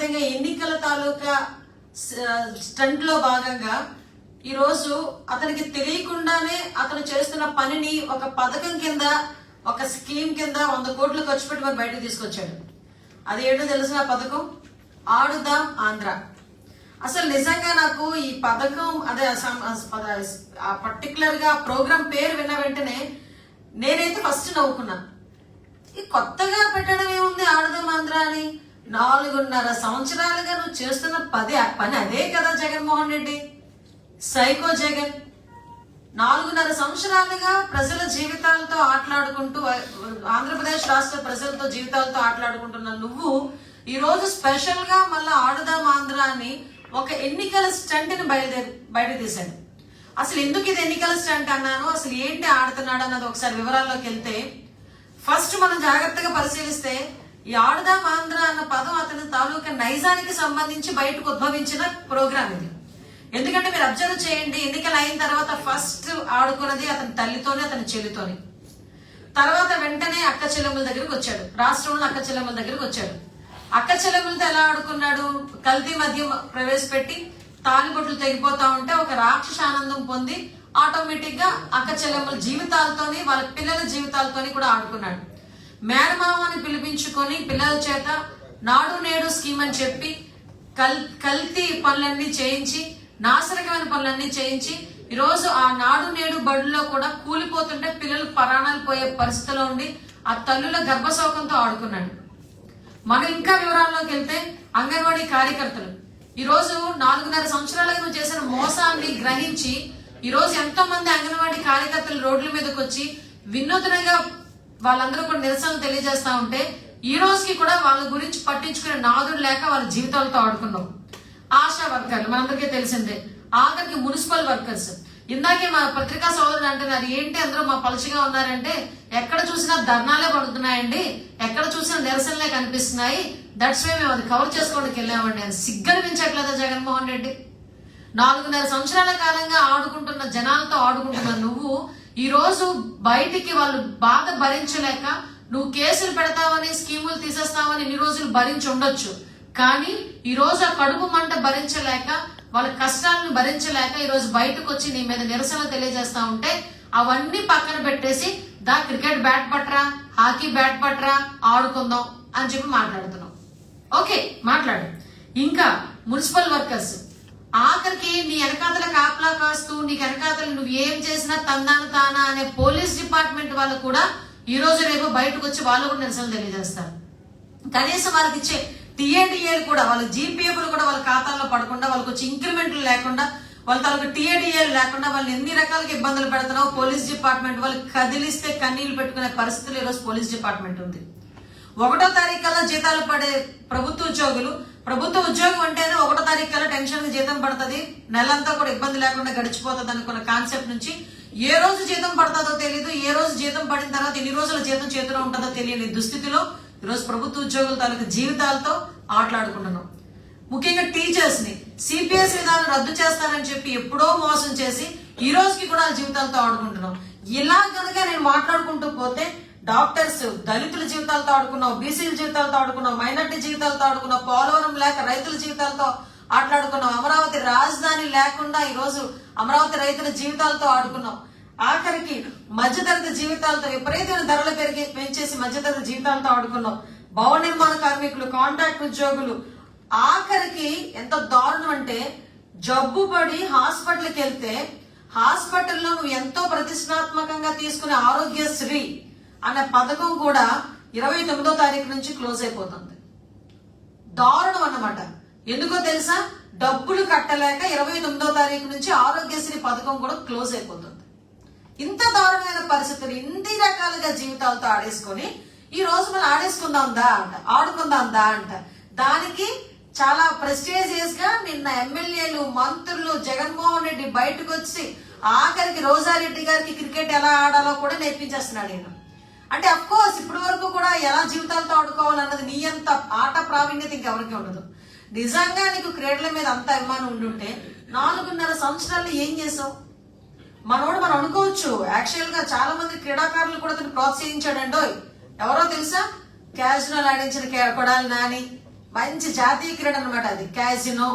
అదేవిధంగా ఎన్నికల తాలూకా స్టంట్ లో భాగంగా ఈరోజు అతనికి తెలియకుండానే అతను చేస్తున్న పనిని ఒక పథకం కింద, ఒక స్కీమ్ కింద 100 కోట్లు ఖర్చు పెట్టి మరి బయటకు తీసుకొచ్చాడు. అది ఏంటో తెలిసిన పథకం ఆడుదాం ఆంధ్ర. అసలు నిజంగా నాకు ఈ పథకం అదే పర్టికులర్ గా ప్రోగ్రామ్ పేరు విన్న వెంటనే నేనైతే ఫస్ట్ నవ్వుకున్నా. ఈ కొత్తగా పెట్టడం ఏముంది ఆడుదాం ఆంధ్ర అని? 4.5 సంవత్సరాలుగా నువ్వు చేస్తున్న పని అదే కదా జగన్మోహన్ రెడ్డి, సైకో జగన్. 4.5 సంవత్సరాలుగా ప్రజల జీవితాలతో ఆటలాడుకుంటూ, ఆంధ్రప్రదేశ్ రాష్ట్ర ప్రజలతో జీవితాలతో ఆటలాడుకుంటున్న నువ్వు ఈ రోజు స్పెషల్ గా మళ్ళా ఆడుదాం ఆంధ్ర అని ఒక ఎన్నికల స్టంట్ ని బయట తీశాడు. అసలు ఎందుకు ఇది ఎన్నికల స్టంట్ అన్నాను, అసలు ఏంటి ఆడుతున్నాడు అన్నది ఒకసారి వివరాల్లోకి వెళ్తే, ఫస్ట్ మనం జాగ్రత్తగా పరిశీలిస్తే ఈ ఆడుదాం ఆంధ్ర అన్న పదం అతని తాలూకా నైజానికి సంబంధించి బయటకు ఉద్భవించిన ప్రోగ్రామ్ ఇది. ఎందుకంటే మీరు అబ్జర్వ్ చేయండి, ఎన్నికలు అయిన తర్వాత ఫస్ట్ ఆడుకున్నది అతని తల్లితోనే, అతని చెల్లితోని. తర్వాత వెంటనే అక్క చెల్లెమ్మల దగ్గరికి వచ్చాడు, రాష్ట్రంలో అక్క చెల్లెమ్మల దగ్గరికి వచ్చాడు. అక్క చెల్లెమ్మలతో ఎలా ఆడుకున్నాడు? కల్తీ మద్యం ప్రవేశపెట్టి తాలిబొట్లు తెగిపోతా ఉంటే ఒక రాక్షస ఆనందం పొంది ఆటోమేటిక్ గా అక్క చెల్లెమ్మల జీవితాలతోని, వాళ్ళ పిల్లల జీవితాలతోని కూడా ఆడుకున్నాడు. మేనమామని పిలిపించుకొని పిల్లల చేత నాడు నేడు స్కీమ్ అని చెప్పి కల్తీ పనులన్నీ చేయించి, నాశనకమైన పనులన్నీ చేయించి ఈరోజు ఆ నాడు నేడు బడుల్లో కూడా కూలిపోతుంటే పిల్లలు ప్రాణాలు పోయే పరిస్థితిలో ఉండి ఆ తల్లుల గర్భశోకంతో ఆడుకున్నాడు. మనం ఇంకా వివరాల్లోకి వెళ్తే అంగన్వాడీ కార్యకర్తలు ఈ రోజు 4.5 సంవత్సరాలుగా నువ్వు చేసిన మోసాన్ని గ్రహించి ఈ రోజు ఎంతో మంది అంగన్వాడీ కార్యకర్తలు రోడ్ల మీదకి వచ్చి వినూత్నంగా వాళ్ళందరూ కూడా నిరసనలు తెలియజేస్తా ఉంటే ఈ రోజుకి కూడా వాళ్ళ గురించి పట్టించుకునే నాదుడు లేక వాళ్ళ జీవితాలతో ఆడుకున్నాం. ఆశా వర్కర్లు మనందరికీ తెలిసిందే, ఆఖరికి మున్సిపల్ వర్కర్స్. ఇందాకే మా పత్రికా సోదరుడు అంటున్నారు, ఏంటి అందరూ మా పలుచగా ఉన్నారంటే ఎక్కడ చూసినా ధర్నాలే పడుతున్నాయండి, ఎక్కడ చూసినా నిరసనలే కనిపిస్తున్నాయి, దట్స్ వే మేము అది కవర్ చేసుకోవడానికి వెళ్ళామండి అని. సిగ్గనిపించట్లేదా జగన్మోహన్ రెడ్డి? 4.5 సంవత్సరాల కాలంగా ఆడుకుంటున్న జనాలతో ఆడుకుంటున్న నువ్వు ఈ రోజు బయటికి వాళ్ళు బాధ భరించలేక నువ్వు కేసులు పెడతావని, స్కీములు తీసేస్తావని ఇన్ని రోజులు భరించి ఉండొచ్చు. కానీ ఈ రోజు ఆ కడుపు మంట భరించలేక, వాళ్ళ కష్టాలను భరించలేక ఈ రోజు బయటకు వచ్చి నీ మీద నిరసన తెలియజేస్తా ఉంటే అవన్నీ పక్కన పెట్టేసి దా క్రికెట్ బ్యాట్ పట్టరా, హాకీ బ్యాట్ పట్టరా, ఆడుకుందాం అని చెప్పి మాట్లాడుతున్నావు. ఓకే మాట్లాడు. ఇంకా మున్సిపల్ వర్కర్స్, ఆఖరికి నీ వెనకాతల కాపలా కాస్తూ నీకు వెనకాతలు నువ్వు ఏం చేసినా తందాన తానా అనే పోలీస్ డిపార్ట్మెంట్ వాళ్ళు కూడా ఈ రోజు రేపు బయటకు వచ్చి వాళ్ళు కూడా నిరసన తెలియజేస్తారు. కనీసం వాళ్ళకి ఇచ్చే టీఏడిఏలు కూడా, వాళ్ళ జీపీఎఫ్లు కూడా వాళ్ళ ఖాతాల్లో పడకుండా, వాళ్ళకి వచ్చి ఇంక్రిమెంట్లు లేకుండా, వాళ్ళ తాలూకు టీఏడిఏలు లేకుండా వాళ్ళు ఎన్ని రకాలుగా ఇబ్బందులు పెడుతున్నావు పోలీస్ డిపార్ట్మెంట్ వాళ్ళు కదిలిస్తే కన్నీళ్లు పెట్టుకునే పరిస్థితులు ఈరోజు పోలీస్ డిపార్ట్మెంట్ ఉంది. 1వ తారీఖు కల్లా జీతాలు పడే ప్రభుత్వ ఉద్యోగులు, ప్రభుత్వ ఉద్యోగం అంటేనే 1వ తారీఖు కల్లా టెన్షన్ జీతం పడుతుంది, నెలంతా కూడా ఇబ్బంది లేకుండా గడిచిపోతుంది అనుకున్న కాన్సెప్ట్ నుంచి ఏ రోజు జీతం పడుతుందో తెలియదు, ఏ రోజు జీతం పడిన తర్వాత ఎన్ని రోజుల జీతం చేతిలో ఉంటుందో తెలియని దుస్థితిలో ఈరోజు ప్రభుత్వ ఉద్యోగుల తాలూకు జీవితాలతో ఆటలాడుకుంటున్నాం. ముఖ్యంగా టీచర్స్ ని సిపిఎస్ విధానం రద్దు చేస్తానని చెప్పి ఎప్పుడో మోసం చేసి ఈ రోజుకి కూడా జీవితాలతో ఆడుకుంటున్నాం. ఇలా కనుక నేను మాట్లాడుకుంటూ పోతే డాక్టర్స్, దళితుల జీవితాలతో ఆడుకున్నావు, బీసీల జీవితాలతో ఆడుకున్నావు, మైనార్టీ జీవితాలతో ఆడుకున్నావు, పోలవరం లేక రైతుల జీవితాలతో ఆటలాడుకున్నావు, అమరావతి రాజధాని లేకుండా ఈ రోజు అమరావతి రైతుల జీవితాలతో ఆడుకున్నావు, ఆఖరికి మధ్యతరగతి జీవితాలతో విపరీతమైన ధరలు పెంచేసి మధ్యతరగతి జీవితాలతో ఆడుకున్నావు, భవన నిర్మాణ కార్మికులు, కాంట్రాక్ట్ ఉద్యోగులు, ఆఖరికి ఎంత దారుణం అంటే జబ్బు పడి హాస్పిటల్కి వెళ్తే హాస్పిటల్లో నువ్వు ఎంతో ప్రతిష్టాత్మకంగా తీసుకునే ఆరోగ్యశ్రీ అనే పథకం కూడా 29వ తారీఖు నుంచి క్లోజ్ అయిపోతుంది. దారుణం అన్నమాట. ఎందుకో తెలుసా? డబ్బులు కట్టలేక 29వ తారీఖు నుంచి ఆరోగ్యశ్రీ పథకం కూడా క్లోజ్ అయిపోతుంది. ఇంత దారుణమైన పరిస్థితులు, ఇన్ని రకాలుగా జీవితాలతో ఆడేసుకొని ఈ రోజు మనం ఆడేసుకుందాందా అంట, ఆడుకుందాందా అంట. దానికి చాలా ప్రెస్టీజియస్ గా నిన్న ఎమ్మెల్యేలు, మంత్రులు, జగన్మోహన్ రెడ్డి బయటకు వచ్చి ఆఖరికి రోజారెడ్డి గారికి క్రికెట్ ఎలా ఆడాలో కూడా నేర్పించేస్తున్నాడు నేను. అంటే అఫ్ కోర్స్ ఇప్పటి వరకు కూడా ఎలా జీవితాలతో ఆడుకోవాలన్నది నీ అంత ఆట ప్రావీణ్యత ఇంకెవరికి ఉండదు. నిజంగా నీకు క్రీడల మీద అంత అభిమానం ఉండుంటే 4.5 సంవత్సరాలు ఏం చేసావు? మనోడు మనం అనుకోవచ్చు, యాక్చువల్ గా చాలా మంది క్రీడాకారులు కూడా అతను ప్రోత్సహించాడండో. ఎవరో తెలుసా? క్యాజువల్ ఆడించిన కొడాలి నాని, మంచి జాతీయ క్రీడ అనమాట అది. క్యాసినో,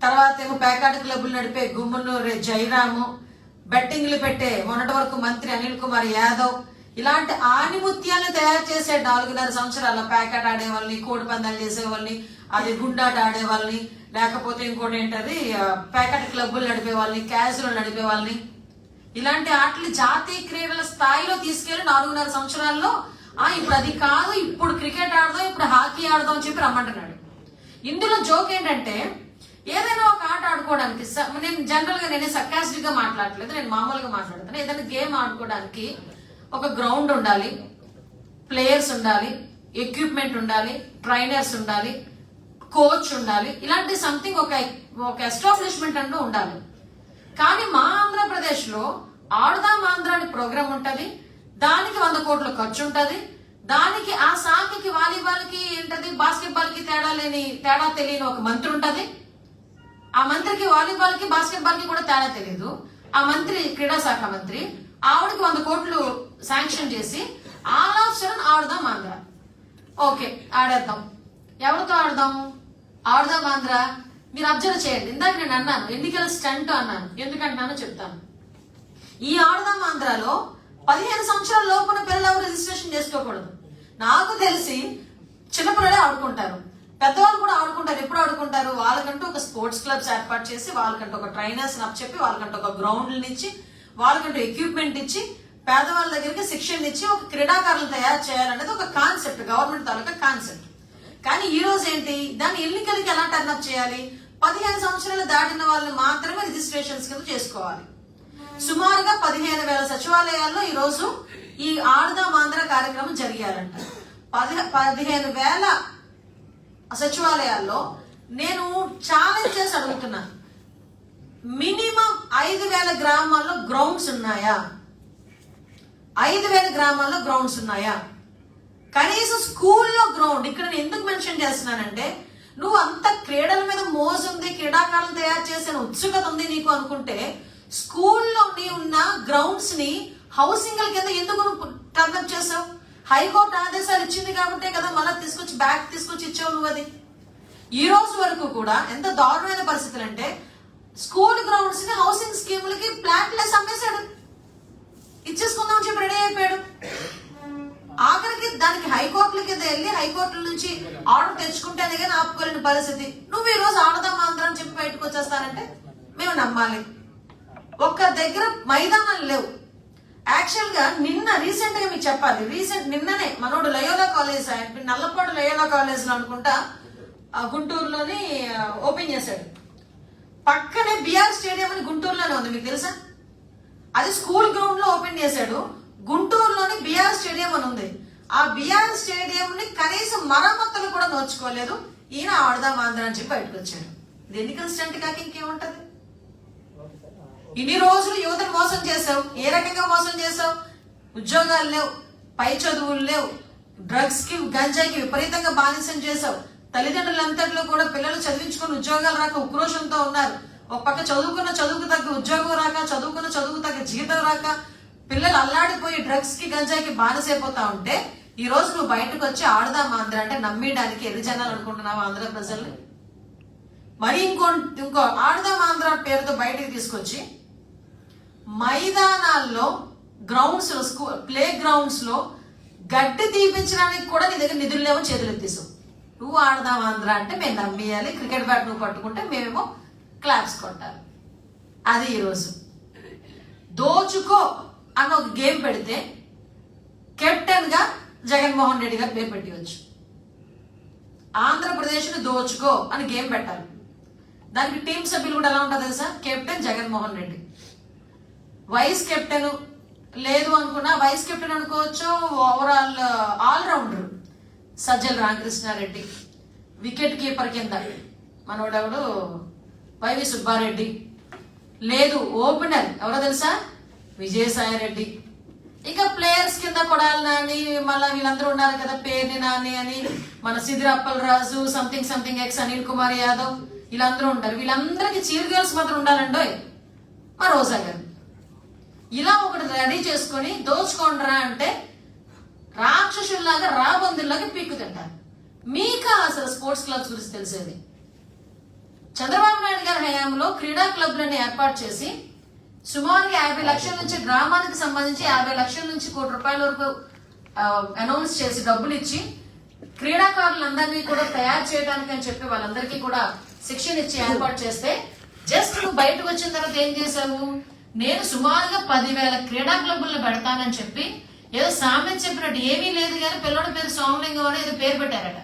తర్వాత ఏమో పేకాట క్లబ్బులు నడిపే గుమ్మనూరు జయరాము, బెట్టింగ్లు పెట్టే మొన్నటి వరకు మంత్రి అనిల్ కుమార్ యాదవ్, ఇలాంటి ఆనిముత్యాలను తయారు చేసే 4.5 సంవత్సరాల పేకాట ఆడే వాళ్ళని, కోడి పందాలు చేసే వాళ్ళని, అది గుండాట ఆడే వాళ్ళని, లేకపోతే ఇంకోటి ఏంటది పేకాట క్లబ్బులు నడిపే వాళ్ళని, క్యాసినో నడిపే వాళ్ళని, ఇలాంటి ఆటలు జాతీయ క్రీడల స్థాయిలో తీసుకెళ్లి 4.5 సంవత్సరాల్లో ఇప్పుడు అది కాదు, ఇప్పుడు క్రికెట్ ఆడదాం, ఇప్పుడు హాకీ ఆడదాం అని చెప్పి రమ్మంటున్నాడు. ఇందులో జోక్ ఏంటంటే ఏదైనా ఒక ఆట ఆడుకోవడానికి, నేను జనరల్ గా నేనే సర్కాస్టిక్ గా మాట్లాడలేదు, నేను మామూలుగా మాట్లాడుతాను. ఏదైనా గేమ్ ఆడుకోవడానికి ఒక గ్రౌండ్ ఉండాలి, ప్లేయర్స్ ఉండాలి, ఎక్విప్మెంట్ ఉండాలి, ట్రైనర్స్ ఉండాలి, కోచ్ ఉండాలి, ఇలాంటి సంథింగ్ ఒక ఎస్టాబ్లిష్మెంట్ అంటూ ఉండాలి. కానీ మా ఆంధ్రప్రదేశ్ లో ఆడుదాం ఆంధ్ర అని ప్రోగ్రామ్ ఉంటది, దానికి 100 కోట్ల ఖర్చు ఉంటది, దానికి ఆ శాఖకి వాలీబాల్ కి ఏంటది బాస్కెట్బాల్ కి తేడా తెలియని ఒక మంత్రి ఉంటది. ఆ మంత్రికి వాలీబాల్ కి బాస్కెట్బాల్ కి కూడా తేడా తెలియదు. ఆ మంత్రి క్రీడా శాఖ మంత్రి, ఆవిడకి 100 కోట్లు శాంక్షన్ చేసి ఆల్ ఆఫ్ సడన్ ఆడుదాం ఆంధ్ర. ఓకే, ఆడేద్దాం. ఎవరితో ఆడదాం? ఆడుదాం ఆంధ్ర. మీరు అబ్జర్వ్ చేయండి, ఇందాక నేను అన్నాను ఎన్నికల స్టంట్ అన్నాను, ఎందుకంటున్నానో చెప్తాను. ఈ ఆడుదాం ఆంధ్రాలో 15 సంవత్సరాల లోపున పిల్లలు ఎవరు రిజిస్ట్రేషన్ చేసుకోకూడదు. నాకు తెలిసి చిన్నపిల్లలే ఆడుకుంటారు, పెద్దవాళ్ళు కూడా ఆడుకుంటారు. ఎప్పుడు ఆడుకుంటారు? వాళ్ళకంటూ ఒక స్పోర్ట్స్ క్లబ్స్ ఏర్పాటు చేసి, వాళ్ళకంటూ ఒక ట్రైనర్స్ చెప్పి, వాళ్ళకంటూ ఒక గ్రౌండ్లు ఇచ్చి, వాళ్ళకంటూ ఎక్విప్మెంట్ ఇచ్చి, పేదవాళ్ళ దగ్గరికి శిక్షణ ఇచ్చి ఒక క్రీడాకారులు తయారు చేయాలనేది ఒక కాన్సెప్ట్, గవర్నమెంట్ తాలూకా కాన్సెప్ట్. కానీ ఈ రోజు ఏంటి, దాన్ని ఎన్నికలకి ఎలా టర్నప్ చేయాలి? 15 సంవత్సరాలు దాటిన వాళ్ళని మాత్రమే రిజిస్ట్రేషన్స్ కింద చేసుకోవాలి. సుమారుగా 15,000 సచివాలయాల్లో ఈ రోజు ఈ ఆడుదాం ఆంధ్ర కార్యక్రమం జరిగారంట. 15,000 సచివాలయాల్లో నేను ఛాలెంజ్ చేసి అడుగుతున్నాను, మినిమం 5,000 గ్రామాల్లో గ్రౌండ్స్ ఉన్నాయా? 5,000 గ్రామాల్లో గ్రౌండ్స్ ఉన్నాయా? కనీసం స్కూల్లో గ్రౌండ్. ఇక్కడ నేను ఎందుకు మెన్షన్ చేస్తున్నానంటే, నువ్వు అంత క్రీడల మీద మోజు ఉంది, క్రీడాకారులు తయారు చేసిన ఉత్సుకత ఉంది నీకు అనుకుంటే, స్కూల్లో ఉన్న గ్రౌండ్స్ ని హౌసింగ్ కింద ఎందుకు టర్నప్ చేసావు? హైకోర్టు ఆదేశాలు ఇచ్చింది కాబట్టే కదా మళ్ళీ తీసుకొచ్చి ఇచ్చావు నువ్వు. అది ఈ రోజు వరకు కూడా ఎంత దారుణమైన పరిస్థితులు అంటే, స్కూల్ గ్రౌండ్స్ ని హౌసింగ్ స్కీములకి ప్లాట్లెస్ అమ్మేశాడు, ఇచ్చేసుకుందాం చెప్పి రెడీ అయిపోయాడు. ఆఖరికి దానికి హైకోర్టుల కింద వెళ్ళి హైకోర్టుల నుంచి ఆర్డర్ తెచ్చుకుంటేనే కానీ ఆపుకోలేని పరిస్థితి. నువ్వు ఈ రోజు ఆడదాం ఆంధ్ర అని చెప్పి బయటకు వచ్చేస్తానంటే మేము నమ్మాలి? ఒక్క దగ్గర మైదానాలు లేవు. యాక్చువల్ గా రీసెంట్ గా మీకు చెప్పాలి, నిన్ననే మనోడు Loyola college, Nallapadu Loyola college లో అనుకుంటా గుంటూరులోని ఓపెన్ చేశాడు. పక్కనే బిఆర్ స్టేడియం అని గుంటూరులోనే ఉంది, మీకు తెలుసా? అది స్కూల్ గ్రౌండ్ లో ఓపెన్ చేశాడు. గుంటూరులోని బిఆర్ స్టేడియం అని ఉంది. ఆ బిఆర్ స్టేడియం ని కనీసం మరమ్మతులు కూడా నోచుకోలేదు. ఈయన ఆడదాం ఆంధ్ర అని చెప్పి బయటకు వచ్చాడు. ఇది ఎన్నికల స్టంట్ కాక ఇంకేముంటది? ఇన్ని రోజులు యువతను మోసం చేసావు. ఏ రకంగా మోసం చేసావు? ఉద్యోగాలు లేవు, పై చదువులు లేవు, డ్రగ్స్ కి గంజాయికి విపరీతంగా బానిసం చేసావు. తల్లిదండ్రులంతట్లో కూడా పిల్లలు చదివించుకుని ఉద్యోగాలు రాక ఉక్రోషంతో ఉన్నారు. ఒక పక్క చదువుకు తగ్గ ఉద్యోగం రాక, చదువుకు తగ్గ జీతం రాక, పిల్లలు అల్లాడిపోయి డ్రగ్స్ కి గంజాయికి బానిసైపోతా ఉంటే, ఈ రోజు నువ్వు బయటకు వచ్చి ఆడదాం ఆంధ్ర అంటే నమ్మేయడానికి ఎన్ని జనాలు అనుకుంటున్నావు ఆంధ్ర ప్రజల్ని? మరి ఇంకో ఆడదాం ఆంధ్ర పేరుతో బయటకు తీసుకొచ్చి మైదానాల్లో, గ్రౌండ్స్ లో, ప్లే గ్రౌండ్స్ లో గడ్డి తీపించడానికి కూడా నీ దగ్గర నిధులు లేవో చేతులు ఎత్తేసావు. నువ్వు ఆడదాం ఆంధ్ర అంటే మేము నమ్మేయాలి, క్రికెట్ బ్యాట్ నువ్వు పట్టుకుంటే మేమేమో క్లాప్స్ కొట్టాలి. అది ఈరోజు దోచుకో అన్న ఒక గేమ్ పెడితే కెప్టెన్ గా జగన్మోహన్ రెడ్డి గారు పేరు పెట్టవచ్చు. ఆంధ్రప్రదేశ్ ని దోచుకో అని గేమ్ పెట్టాలి. దానికి టీం సభ్యులు కూడా ఎలా ఉంటుంది తెలుసా? Captain Jaganmohan Reddy, vice captain లేదు అనుకున్నా వైస్ కెప్టెన్ అనుకోవచ్చు, overall allrounder Sajjala Ramakrishna Reddy, wicket keeper కింద మనోడెవడు వైవి సుబ్బారెడ్డి, లేదు ఓపెనర్ ఎవరో తెలుసా? విజయసాయి రెడ్డి. ఇక ప్లేయర్స్ కింద కొడాలి నాని, మళ్ళీ వీళ్ళందరూ ఉన్నారు కదా, పేర్ని నాని అని, మన సిద్ధిరప్పల్ రాజు, సంథింగ్ ఎక్స్ అనిల్ కుమార్ యాదవ్, వీళ్ళందరూ ఉంటారు. వీళ్ళందరికీ చీఫ్ గర్ల్స్ మాత్రం ఉండాలండో మా రోజా గారు. ఇలా ఒకటి రెడీ చేసుకొని దోచుకోండిరా అంటే రాక్షసుల్లాగా రాబందుల్లాగా పీక్కు తింటారు. మీకు అసలు స్పోర్ట్స్ క్లబ్స్ గురించి తెలిసేది? చంద్రబాబు నాయుడు గారి హయాంలో క్రీడా క్లబ్లను ఏర్పాటు చేసి సుమారుగా 50 లక్షల నుంచి గ్రామానికి సంబంధించి 50 లక్షల నుంచి ₹1 కోటి వరకు అనౌన్స్ చేసి డబ్బులు ఇచ్చి క్రీడాకారులందరినీ కూడా తయారు చేయడానికి అని చెప్పి వాళ్ళందరికీ కూడా శిక్షణ ఇచ్చి ఏర్పాటు చేస్తే జస్ట్ నువ్వు బయటకు వచ్చిన తర్వాత ఏం చేశావు? నేను సుమారుగా 10,000 క్రీడా క్లబ్బులను పెడతానని చెప్పి ఏదో సామెత చెప్పినట్టు ఏమీ లేదు కానీ పిల్లడి పేరు సోమలింగం అని ఏదో పేరు పెట్టారట.